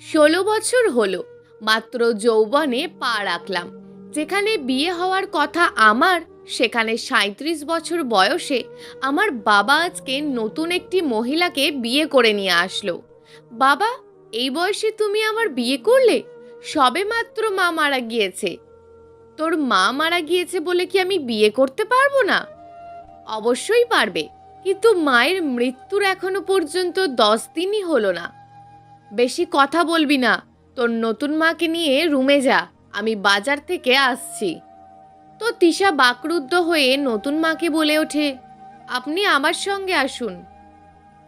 16 বছর হলো, মাত্র যৌবনে পা রাখলাম। যেখানে বিয়ে হওয়ার কথা আমার, সেখানে 37 বছর বয়সে আমার বাবা আজকে নতুন একটি মহিলাকে বিয়ে করে নিয়ে আসলো। বাবা, এই বয়সে তুমি আমার বিয়ে করলে? সবে মাত্র মা মারা গিয়েছে। তোর মা মারা গিয়েছে বলে কি আমি বিয়ে করতে পারবো না? অবশ্যই পারবে, কিন্তু মায়ের মৃত্যুর এখনো পর্যন্ত 10 দিনই হলো না। বেশি কথা বলবি না, তোর নতুন মাকে নিয়ে রুমে যা, আমি বাজার থেকে আসছি। তো তিশা বাকরুদ্ধ হয়ে নতুন মাকে বলে ওঠে, আপনি আমার সঙ্গে আসুন।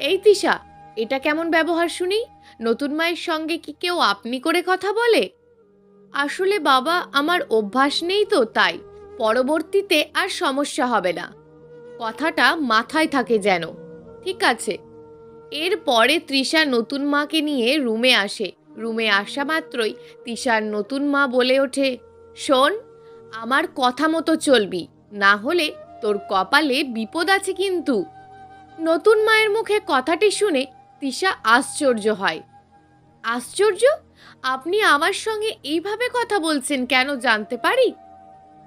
এই তিশা, এটা কেমন ব্যবহার শুনি? নতুন মায়ের সঙ্গে কি কেউ আপনি করে কথা বলে? আসলে বাবা, আমার অভ্যাস নেই তো, তাই পরবর্তীতে আর সমস্যা হবে না। কথাটা মাথায় থাকে যেন। ঠিক আছে। এরপরে তৃষা নতুন মাকে নিয়ে রুমে আসে। রুমে আসা মাত্রই তৃষার নতুন মা বলে ওঠে, শোন, আমার কথা মতো চলবি, না হলে তোর কপালে বিপদ আছে কিন্তু। নতুন মায়ের মুখে কথাটি শুনে তৃষা আশ্চর্য হয়। আশ্চর্য? আপনি আমার সঙ্গে এইভাবে কথা বলছেন কেন জানতে পারি?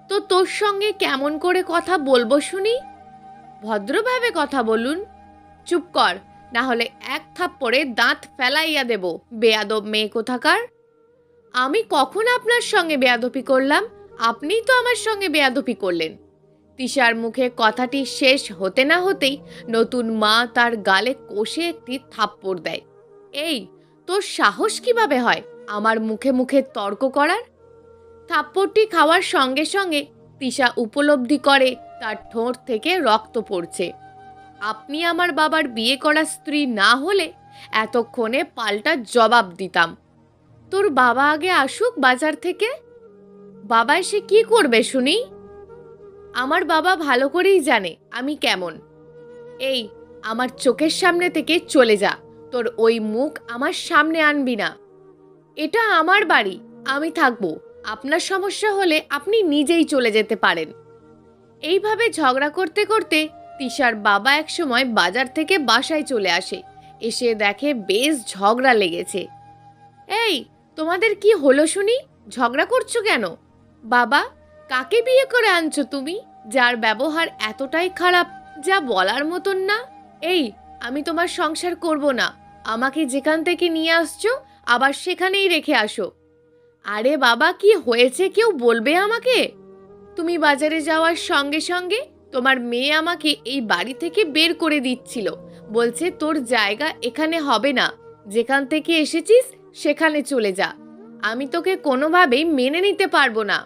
তো তোর সঙ্গে কেমন করে কথা বলবো শুনি? ভদ্রভাবে কথা বলুন। চুপ কর, না হলে এক থাপ্পড়ে দাঁত ফেলাইয়া দেব, বেয়াদব মেয়ে কোথাকার। আমি কখন আপনার সঙ্গে বেয়াদপি করলাম? আপনিই তো আমার সঙ্গে বেয়াদপি করলেন। তিশার মুখে কথাটি শেষ হতে না হতেই নতুন মা তার গালে কষে একটি থাপ্পড় দেয়। এই, তোর সাহস কিভাবে হয় আমার মুখে মুখে তর্ক করার? থাপ্পড়টি খাওয়ার সঙ্গে সঙ্গে তিশা উপলব্ধি করে তার ঠোঁট থেকে রক্ত পড়ছে। আপনি আমার বাবার বিয়ে করা স্ত্রী না হলে এতক্ষণে পাল্টা জবাব দিতাম। তোর বাবা আগে আসুক বাজার থেকে। বাবা এসে কি করবে শুনি? আমার বাবা ভালো করেই জানে আমি কেমন। এই, আমার চোখের সামনে থেকে চলে যা, তোর ওই মুখ আমার সামনে আনবি না। এটা আমার বাড়ি, আমি থাকবো। আপনার সমস্যা হলে আপনি নিজেই চলে যেতে পারেন। এইভাবে ঝগড়া করতে করতে তিশার বাবা একসময় বাজার থেকে বাসায় চলে আসে। এসে দেখে বেশ ঝগড়া লেগেছে। এই, তোমাদের কি হলো শুনি? ঝগড়া করছো কেন? বাবা, কাকে বিয়ে করে আনছো তুমি, যার ব্যবহার এতটাই খারাপ যা বলার মতন না? এই, আমি তোমার সংসার করব না। আমাকে যেখান থেকে নিয়ে আসছো আবার সেখানেই রেখে আসো। আরে বাবা, কি হয়েছে কেউ বলবে আমাকে? তুমি বাজারে যাওয়ার সঙ্গে সঙ্গে তোমার মেয়ে আমাকে এই বাড়ি থেকে বের করে দিচ্ছিল। বলছে তোর জায়গা এখানে হবে না, যেখান থেকে এসেছিস সেখানে চলে যা। আমি তোকে কোনোভাবেই মেনে নিতে পারবো না।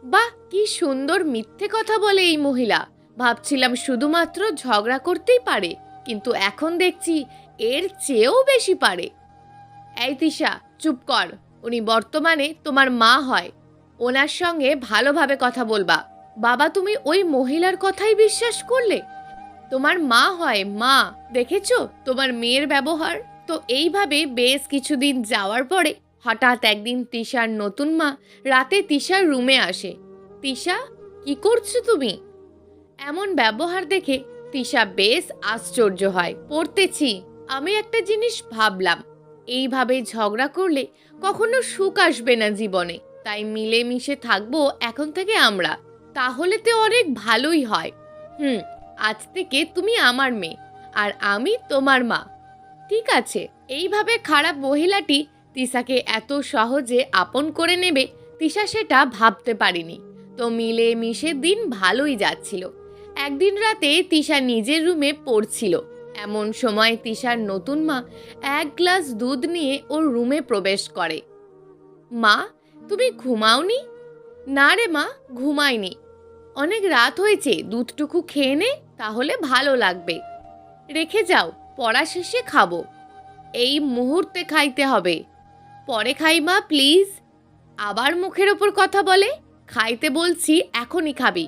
বাহ, কি সুন্দর মিথ্যে কথা বলে এই মহিলা। ভাবছিলাম শুধুমাত্র ঝগড়া করতেই পারে, কিন্তু এখন দেখছি এর চেয়েও বেশি পারে। এই তিশা, চুপ কর। উনি বর্তমানে তোমার মা হয়, ওনার সঙ্গে ভালোভাবে কথা বলবা। বাবা, তুমি ওই মহিলার কথাই বিশ্বাস করলে? তোমার মা হয় মা, দেখেছো তোমার মেয়ের ব্যবহার। তো এইভাবে বেশ কিছুদিন যাওয়ার পরে হঠাৎ একদিন তিশার নতুন মা রাতে তিশার রুমে আসে। তিশা, কি করছো তুমি? এমন ব্যবহার দেখে তিশা বেশ আশ্চর্য হয়। পড়তেছি। আমি একটা জিনিস ভাবলাম, এইভাবে ঝগড়া করলে কখনো সুখ আসবে না জীবনে, তাই মিলেমিশে থাকবো এখন থেকে আমরা। তাহলে তো অনেক ভালোই হয়। আজ থেকে তুমি আমার মেয়ে আর আমি তোমার মা। ঠিক আছে। এইভাবে খারাপ মহিলাটি তিশাকে এত সহজে আপন করে নেবে তিশা সেটা ভাবতে পারেনি। তো মিলেমিশে দিন ভালোই যাচ্ছিল। একদিন রাতে তিশা নিজের রুমে পড়ছিল। এমন সময় তিশার নতুন মা এক গ্লাস দুধ নিয়ে ওর রুমে প্রবেশ করে। মা, তুমি ঘুমাওনি? না রে মা, ঘুমাইনি। অনেক রাত হয়েছে, দুধটুকু খেয়ে নে, তাহলে ভালো লাগবে। রেখে যাও, পড়া শেষে খাবো। এই মুহূর্তে খাইতে হবে। পরে খাই মা, প্লিজ। আবার মুখের ওপর কথা বলে। খাইতে বলছি, এখনই খাবি।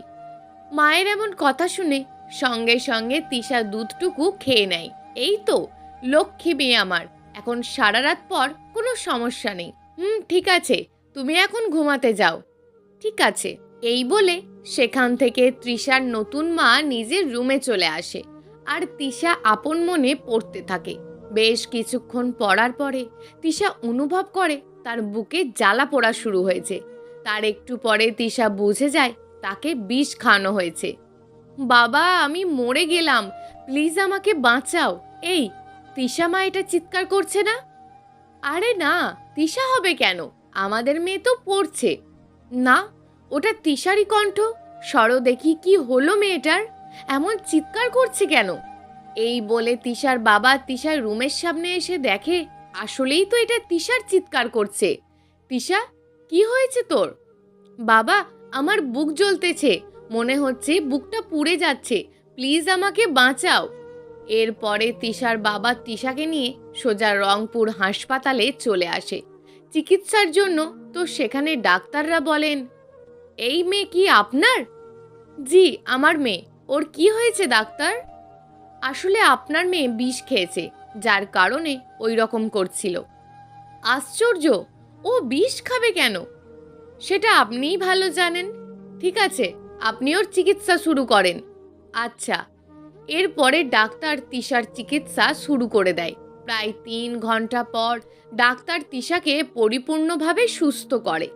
মায়ের এমন কথা শুনে সঙ্গে সঙ্গে তিশা দুধটুকু খেয়ে নেয়। এই তো লক্ষ্মী মেয়ে আমার, এখন সারা রাত পর কোনো সমস্যা নেই। ঠিক আছে, তুমি এখন ঘুমাতে যাও। ঠিক আছে। এই বলে সেখান থেকে তৃষার নতুন মা নিজের রুমে চলে আসে আর তিশা আপন মনে পড়তে থাকে। বেশ কিছুক্ষণ পড়ার পরে তিশা অনুভব করে তার বুকে জ্বালা পোড়া শুরু হয়েছে। তার একটু পরে তিশা বুঝে যায় তাকে বিষ খাওয়ানো হয়েছে। বাবা, আমি মরে গেলাম, প্লিজ আমাকে বাঁচাও। এই তিশা মা এটা চিৎকার করছে না? আরে না, তিশা হবে কেন? আমাদের মেয়ে তো পড়ছে। না, ওটা তিশারই কণ্ঠ। সরো দেখি কি হলো মেয়েটার, এমন চিৎকার করছে কেন? এই বলে তিশার বাবা তিশার রুমের সামনে এসে দেখে আসলেই তো এটা তিশার চিৎকার করছে। তিশা, কি হয়েছে তোর? বাবা, আমার বুক জ্বলতেছে, মনে হচ্ছে বুকটা পুড়ে যাচ্ছে, প্লিজ আমাকে বাঁচাও। এরপরে তিশার বাবা তিশাকে নিয়ে সোজা রংপুর হাসপাতালে চলে আসে চিকিৎসার জন্য। তো সেখানে ডাক্তাররা বলেন, এই মেয়ে কি আপনার? জি, আমার মেয়ে। ওর কি হয়েছে ডাক্তার? আসলে আপনার মেয়ে বিষ খেয়েছে, যার কারণে ওই রকম করছিল। আশ্চর্য, ও বিষ খাবে কেন? সেটা আপনিই ভালো জানেন। ঠিক আছে, আপনি ওর চিকিৎসা শুরু করেন। আচ্ছা। এরপরে ডাক্তার তিশার চিকিৎসা শুরু করে দেয়। প্রায় 3 ঘন্টা পর ডাক্তার তিশাকে পরিপূর্ণভাবে সুস্থ করে।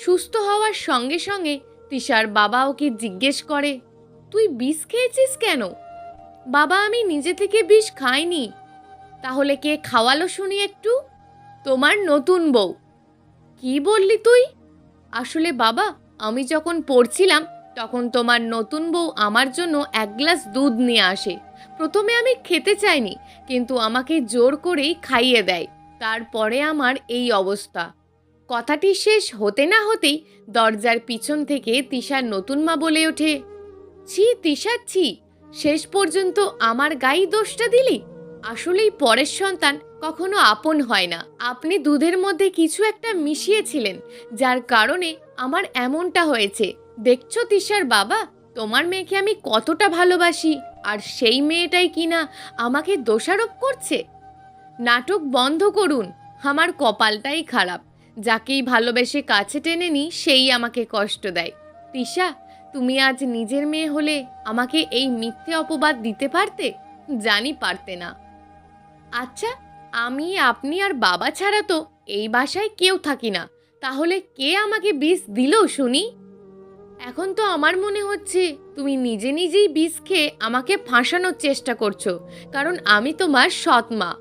সুস্থ হওয়ার সঙ্গে সঙ্গে তিশার বাবা ওকে জিজ্ঞেস করে, তুই বিষ খেয়েছিস কেন? বাবা, আমি নিজে থেকে বিষ খাইনি। তাহলে কে খাওয়ালো শুনি একটু? তোমার নতুন বউ। কি বললি তুই? আসলে বাবা, আমি যখন পড়ছিলাম তখন তোমার নতুন বউ আমার জন্য 1 গ্লাস দুধ নিয়ে আসে। প্রথমে আমি খেতে চাইনি, কিন্তু আমাকে জোর করেই খাইয়ে দেয়। তারপরে আমার এই অবস্থা। কথাটি শেষ হতে না হতেই দরজার পিছন থেকে তিশার নতুন মা বলে ওঠে, ছি তিশা, ছি, শেষ পর্যন্ত আমার গায়ে দোষটা দিলি। আসলেই পরের সন্তান কখনো আপন হয় না। আপনি দুধের মধ্যে কিছু একটা মিশিয়েছিলেন, যার কারণে আমার এমনটা হয়েছে। দেখছো তিশার বাবা, তোমার মেয়েকে আমি কতটা ভালোবাসি, আর সেই মেয়েটাই কিনা আমাকে দোষারোপ করছে। নাটক বন্ধ করুন, আমার কপালটাই খারাপ। যাকেই ভালোবেসে কাছে টেনে নিই সেই আমাকে কষ্ট দেয়। তিশা, তুমি আজ নিজের মেয়ে হলে আমাকে এই মিথ্যে অপবাদ দিতে পারতে? জানি পারতে না। আচ্ছা, আমি, আপনি আর বাবা ছাড়া তো এই বাসায় কেউ থাকি না, তাহলে কে আমাকে বিষ দিল শুনি? এখন তো আমার মনে হচ্ছে তুমি নিজে নিজেই বিষ খেয়ে আমাকে ফাঁসানোর চেষ্টা করছো, কারণ আমি তোমার সৎ মা।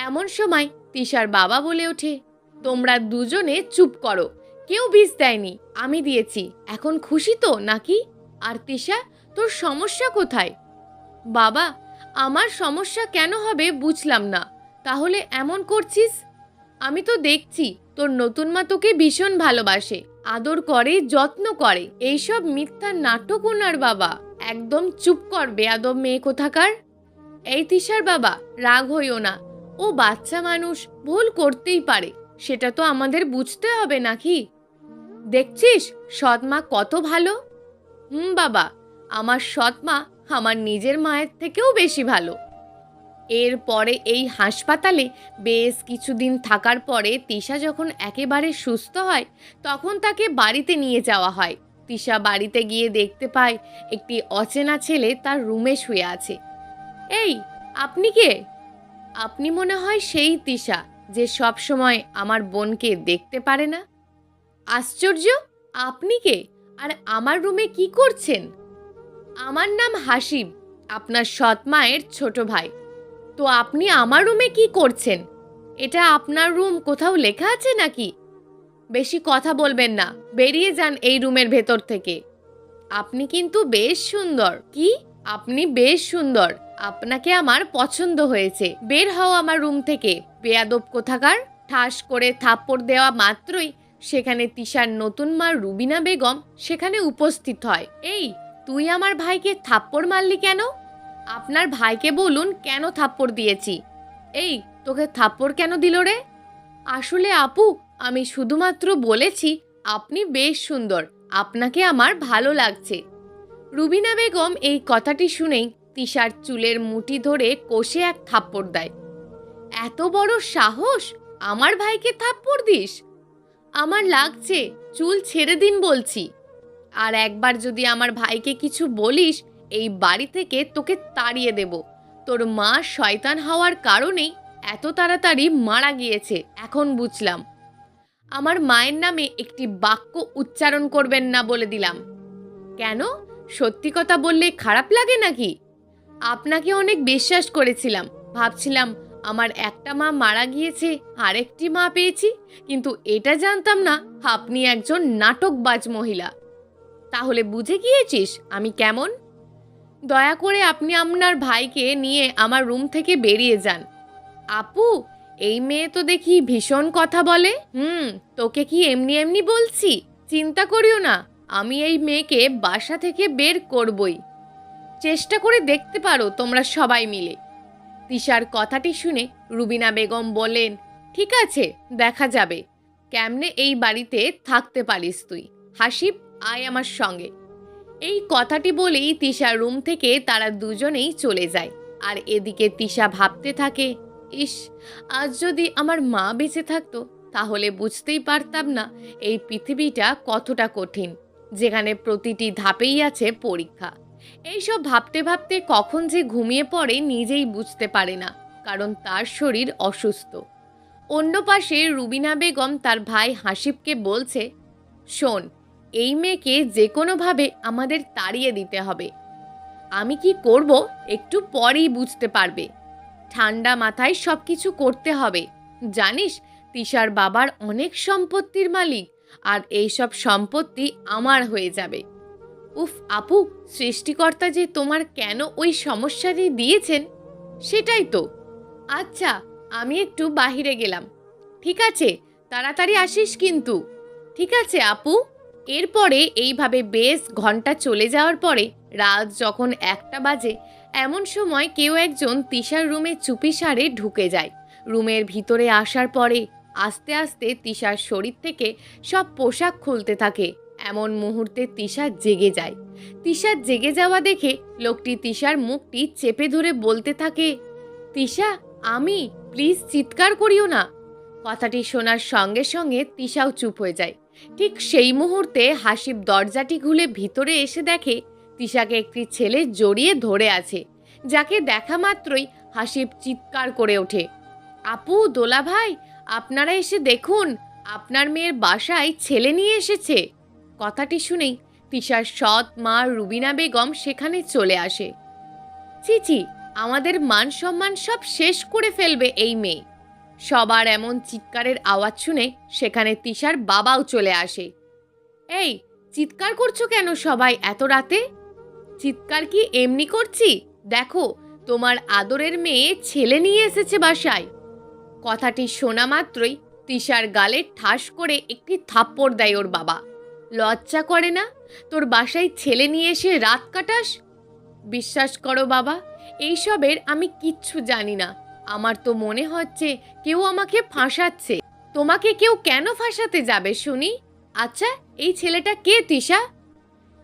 এমন সময় তিশার বাবা বলে ওঠে, তোমরা দুজনে চুপ করো, কেউ বিষ দেয়নি, আমি দিয়েছি। এখন খুশি তো নাকি? আর তিশা, তোর সমস্যা কোথায়? বাবা, আমার সমস্যা কেন হবে বুঝলাম না। তাহলে এমন করছিস? আমি তো দেখছি তোর নতুন মা তোকে ভীষণ ভালোবাসে, আদর করে, যত্ন করে। এইসব মিথ্যা নাটক ওনার বাবা। একদম চুপ কর বেয়াদব মেয়ে কোথাকার। এই তিশার বাবা, রাগ হইও না, ও বাচ্চা মানুষ, ভুল করতেই পারে, সেটা তো আমাদের বুঝতে হবে নাকি? দেখছিস সৎ মা কত ভালো। বাবা, আমার সৎ মা আমার নিজের মায়ের থেকেও বেশি ভালো। এরপরে এই হাসপাতালে বেশ কিছুদিন থাকার পরে তিশা যখন একেবারে সুস্থ হয় তখন তাকে বাড়িতে নিয়ে যাওয়া হয়। তিশা বাড়িতে গিয়ে দেখতে পায় একটি অচেনা ছেলে তার রুমে শুয়ে আছে। এই, আপনি কে? আপনি মনে হয় সেই তিশা যে সব সময় আমার বোনকে দেখতে পারে না। আশ্চর্য, আপনি কে? আর আমার রুমে কি করছেন? আমার নাম হাসিব, আপনার সৎ মায়ের ছোট ভাই। তো আপনি আমার রুমে কি করছেন? এটা আপনার রুম কোথাও লেখা আছে নাকি? বেশি কথা বলবেন না, বেরিয়ে যান এই রুমের ভেতর থেকে। আপনি কিন্তু বেশ সুন্দর। কি? আপনি বেশ সুন্দর, আপনাকে আমার পছন্দ হয়েছে। বের হও আমার রুম থেকে, বেয়াদব কোথাকার। ঠাস করে থাপ্পড় দেওয়া মাত্রই সেখানে তিশার নতুন মা রুবিনা বেগম সেখানে উপস্থিত হয়। এই, তুই আমার ভাইকে থাপ্পড় মারলি কেন? আপনার ভাইকে বলুন কেন থাপ্পড় দিয়েছি। এই, তোকে থাপ্পড় কেন দিল রে? আসলে আপু, আমি শুধুমাত্র বলেছি আপনি বেশ সুন্দর, আপনাকে আমার ভালো লাগছে। রুবিনা বেগম এই কথাটি শুনেই তিশার চুলের মুঠি ধরে কষে এক থাপ্পড় দেয়। এত বড় সাহস, আমার ভাইকে থাপ্পড় দিস? আমার লাগছে, চুল ছেড়ে দিন বলছি। আর একবার যদি আমার ভাইকে কিছু বলিস এই বাড়ি থেকে তোকে তাড়িয়ে দেব। তোর মা শয়তান হওয়ার কারণেই এত তাড়াতাড়ি মারা গিয়েছে, এখন বুঝলাম। আমার মায়ের নামে একটি বাক্য উচ্চারণ করবেন না বলে দিলাম। কেন, সত্যি কথা বললে খারাপ লাগে নাকি? আপনাকে অনেক বিশ্বাস করেছিলাম, ভাবছিলাম আমার একটা মা মারা গিয়েছে, আরেকটি মা পেয়েছি, কিন্তু এটা জানতাম না আপনি একজন নাটকবাজ মহিলা। তাহলে বুঝে গিয়েছিস আমি কেমন? দয়া করে আপনি আপনার ভাইকে নিয়ে আমার রুম থেকে বেরিয়ে যান। আপু, এই মেয়ে তো দেখি ভীষণ কথা বলে। তোকে কি এমনি এমনি বলছি? চিন্তা করিও না, আমি এই মেয়েকে বাসা থেকে বের করবই। চেষ্টা করে দেখতে পারো তোমরা সবাই মিলে। তিশার কথাটি শুনে রুবিনা বেগম বললেন, ঠিক আছে, দেখা যাবে কেমনে এই বাড়িতে থাকতে পারিস তুই। হাসিব, আয় আমার সঙ্গে। এই কথাটি বলেই তিশার রুম থেকে তারা দুজনেই চলে যায়। আর এদিকে তিশা ভাবতে থাকে, ইস, আজ যদি আমার মা বেঁচে থাকতো তাহলে বুঝতেই পারতাম না এই পৃথিবীটা কতটা কঠিন, যেখানে প্রতিটি ধাপেই আছে পরীক্ষা। এইসব ভাবতে ভাবতে কখন যে ঘুমিয়ে পড়ে নিজেই বুঝতে পারে না, কারণ তার শরীর অসুস্থ। অন্য পাশে রুবিনা বেগম তার ভাই হাসিবকে বলছে, শোন, এই মেয়েকে যে কোনোভাবে আমাদের তাড়িয়ে দিতে হবে। আমি কি করব একটু পরেই বুঝতে পারবে। ঠান্ডা মাথায় সব কিছু করতে হবে। জানিস, তিশার বাবার অনেক সম্পত্তির মালিক, আর এইসব সম্পত্তি আমার হয়ে যাবে। উফ আপু, সৃষ্টিকর্তা যে তোমার কেন ওই সমস্যাটি দিয়েছেন সেটাই তো। আচ্ছা, আমি একটু বাহিরে গেলাম। ঠিক আছে, তাড়াতাড়ি আসিস কিন্তু। ঠিক আছে আপু। এরপরে এইভাবে বেশ ঘন্টা চলে যাওয়ার পরে রাত যখন 1টা বাজে, এমন সময় কেউ একজন তিশার রুমে চুপিসারে ঢুকে যায়। রুমের ভিতরে আসার পরে আস্তে আস্তে তিশার শরীর থেকে সব পোশাক খুলতে থাকে। এমন মুহূর্তে তিশা জেগে যায়। তিশার জেগে যাওয়া দেখে লোকটি তিশার মুখটি চেপে ধরে বলতে থাকে, তিশা, আমি, প্লিজ চিৎকার করিও না। কথাটি শোনার সঙ্গে সঙ্গে তিশাও চুপ হয়ে যায়। ঠিক সেই মুহূর্তে হাসিব দরজাটি খুলে ভিতরে এসে দেখে তিশাকে একটি ছেলে জড়িয়ে ধরে আছে, যাকে দেখা মাত্রই হাসিব চিৎকার করে ওঠে, আপু, দোলা ভাই, আপনারা এসে দেখুন, আপনার মেয়ের বাসায় ছেলে নিয়ে এসেছে। কথাটি শুনেই তিশার সৎ মা রুবিনা বেগম সেখানে চলে আসে। ছি, আমাদের মান সম্মান সব শেষ করে ফেলবে এই মেয়ে। সবার এমন চিৎকারের আওয়াজ শুনে সেখানে তিশার বাবাও চলে আসে। এই, চিৎকার করছো কেন সবাই এত রাতে? চিৎকার কি এমনি করছি? দেখো, তোমার আদরের মেয়ে ছেলে নিয়ে এসেছে বাসায়। কথাটি শোনা মাত্রই তিশার গালে ঠাস করে একটি থাপ্পড় দেয় ওর বাবা। লজ্জা করে না তোর বাসায় ছেলে নিয়ে এসে রাত কাটাস? বিশ্বাস করো বাবা, এইসবের আমি কিচ্ছু জানি না। আমার তো মনে হচ্ছে কেউ আমাকে ফাঁসাচ্ছে। তোমাকে কেউ কেন ফাঁসাতে যাবে শুনি? আচ্ছা, এই ছেলেটা কে তিশা?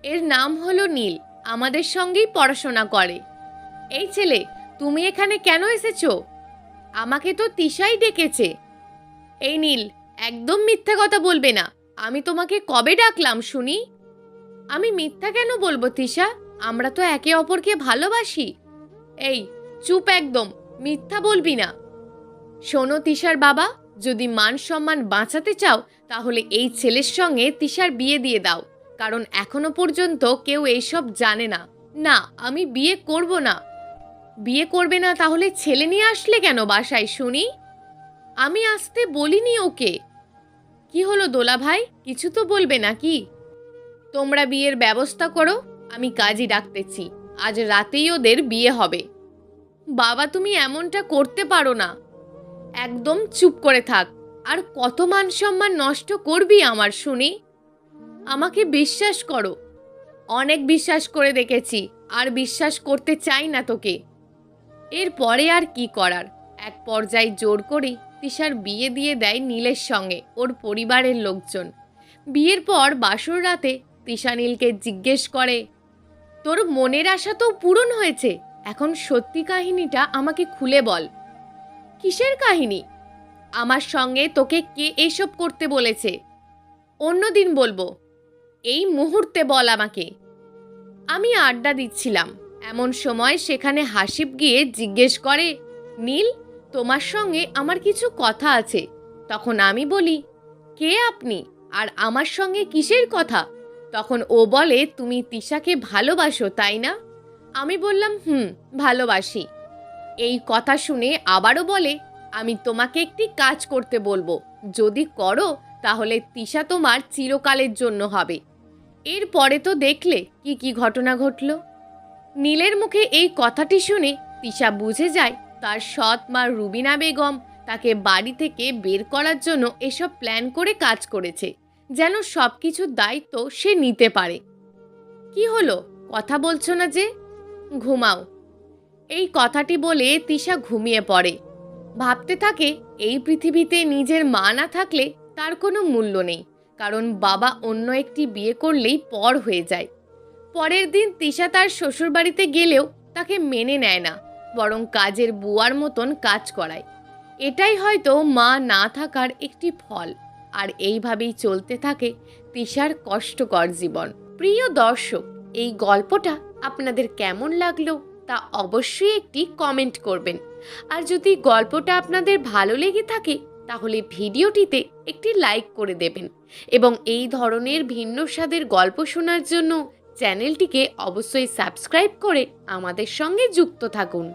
এর নাম হলো নীল, আমাদের সঙ্গেই পড়াশোনা করে। এই ছেলে, তুমি এখানে কেন এসেছো? আমাকে তো তিশাই ডেকেছে। এই নীল, একদম মিথ্যা কথা বলবে না। আমি তোমাকে কবে ডাকলাম শুনি? আমি মিথ্যা কেন বলবো তিশা? আমরা তো একে অপরকে ভালোবাসি। এই, চুপ একদম, মিথ্যা বলবি না। শোনো তিশার বাবা, যদি মান সম্মান বাঁচাতে চাও তাহলে এই ছেলের সঙ্গে তিশার বিয়ে দিয়ে দাও, কারণ এখনো পর্যন্ত কেউ এইসব জানে না। না, আমি বিয়ে করব না। বিয়ে করবে না তাহলে ছেলে নিয়ে আসলে কেন বাসায় শুনি? আমি আসতে বলিনি ওকে। কি হলো দোলা ভাই, কিছু তো বলবে নাকি? তোমরা বিয়ের ব্যবস্থা করো, আমি কাজী ডাকতেছি। আজ রাতেই ওদের বিয়ে হবে। বাবা, তুমি এমনটা করতে পারো না। একদম চুপ করে থাক। আর কত মান সম্মান নষ্ট করবি আমার শুনি? আমাকে বিশ্বাস করো। অনেক বিশ্বাস করে দেখেছি, আর বিশ্বাস করতে চাই না তোকে। এরপরে আর কি করার, এক পর্যায়ে জোর করে তিশার বিয়ে দিয়ে দেয় নীলের সঙ্গে ওর পরিবারের লোকজন। বিয়ের পর বাসর রাতে তিশা নীলকে জিজ্ঞেস করে, তোর মনের আশা তো পূরণ হয়েছে, এখন সত্যি কাহিনীটা আমাকে খুলে বল। কিসের কাহিনী? আমার সঙ্গে তোকে কে এইসব করতে বলেছে? অন্যদিন বলবো, এই মুহূর্তে বল আমাকে। আমি আড্ডা দিচ্ছিলাম, এমন সময় সেখানে হাসিব গিয়ে জিজ্ঞেস করে, নীল, তোমার সঙ্গে আমার কিছু কথা আছে। তখন আমি বলি, কে আপনি আর আমার সঙ্গে কিসের কথা? তখন ও বলে, তুমি তিশাকে ভালোবাসো তাই না? আমি বললাম, ভালোবাসি। এই কথা শুনে আবারও বলে, আমি তোমাকে একটি কাজ করতে বলবো, যদি করো তাহলে তিশা তোমার চিরকালের জন্য হবে। এরপরে তো দেখলে কি কি ঘটনা ঘটল। নীলের মুখে এই কথাটি শুনে তিশা বুঝে যায় তার সৎ মা রুবিনা বেগম তাকে বাড়ি থেকে বের করার জন্য এসব প্ল্যান করে কাজ করেছে, যেন সব কিছুর দায়িত্ব সে নিতে পারে। কি হলো, কথা বলছো না যে? ঘুমাও। এই কথাটি বলে তিশা ঘুমিয়ে পড়ে। ভাবতে থাকে, এই পৃথিবীতে নিজের মা না থাকলে তার কোনো মূল্য নেই, কারণ বাবা অন্য একটি বিয়ে করলেই পর হয়ে যায়। পরের দিন তিশা তার শ্বশুরবাড়িতে গেলেও তাকে মেনে নেয় না, বরং কাজের বুয়ার মতন কাজ করায়। এটাই হয়তো মা না থাকার একটি ফল। আর এইভাবেই চলতে থাকে তিশার কষ্টকর জীবন। প্রিয় দর্শক, এই গল্পটা আপনাদের কেমন লাগলো তা অবশ্যই একটি কমেন্ট করবেন। আর যদি গল্পটা আপনাদের ভালো লেগে থাকে তাহলে ভিডিওটিতে একটি লাইক করে দেবেন এবং এই ধরনের ভিন্ন স্বাদের গল্প শোনার জন্য চ্যানেলটিকে অবশ্যই সাবস্ক্রাইব করে আমাদের সঙ্গে যুক্ত থাকুন।